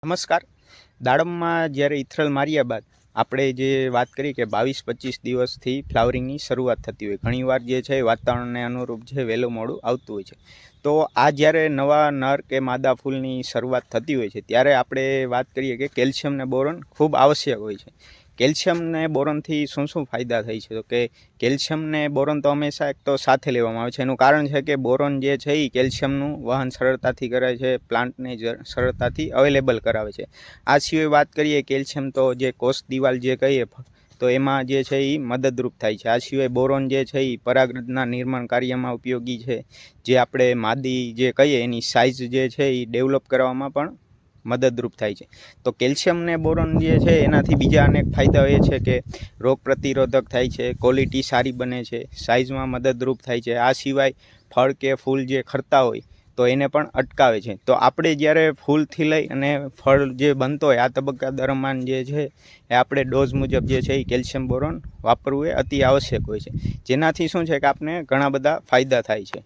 નમસ્કાર. દાડમમાં જ્યારે ઇથરલ માર્યા બાદ આપણે જે વાત કરી કે 22-25 દિવસથી ફ્લાવરિંગની શરૂઆત થતી હોય, ઘણીવાર જે છે વાતાવરણને અનુરૂપ છે વહેલું મોડું આવતું હોય છે. તો આ જ્યારે નવા નર કે માદા ફૂલની શરૂઆત થતી હોય છે ત્યારે આપણે વાત કરીએ કે કેલ્શિયમ ને બોરોન ખૂબ આવશ્યક હોય છે. કેલ્શિયમ ને બોરોનથી શું શું ફાયદા થાય છે? તો કે કેલ્શિયમ ને બોરોન તો હંમેશા એક તો સાથે લેવામાં આવે છે. એનું કારણ છે કે બોરોન જે છે એ કેલ્શિયમનું વહન સરળતાથી કરે છે, પ્લાન્ટને સરળતાથી અવેલેબલ કરાવે છે. આ સિવાય વાત કરીએ કેલ્શિયમ તો જે કોષ દિવાલ જે કહીએ તો એમાં જે છે એ મદદરૂપ થાય છે. આ સિવાય બોરોન જે છે એ પરાગરજના નિર્માણ કાર્યમાં ઉપયોગી છે. જે આપણે માદી જે કહીએ એની સાઇઝ જે છે એ ડેવલપ કરવામાં પણ મદદરૂપ થાય છે. તો કેલ્શિયમ ને બોરોન જે છે એનાથી બીજા અનેક ફાયદાઓ એ છે કે રોગ પ્રતિરોધક થાય છે, ક્વોલિટી સારી બને છે, સાઇઝમાં મદદરૂપ થાય છે. આ સિવાય ફળ કે ફૂલ જે ખરતા હોય તો એને પણ અટકાવે છે. તો આપણે જ્યારે ફૂલથી લઈ અને ફળ જે બનતો હોય આ તબક્કા દરમિયાન જે છે એ આપણે ડોઝ મુજબ જે છે એ કેલ્શિયમ બોરોન વાપરવું એ અતિ આવશ્યક હોય છે. જેનાથી શું છે કે આપણે ઘણા બધા ફાયદા થાય છે.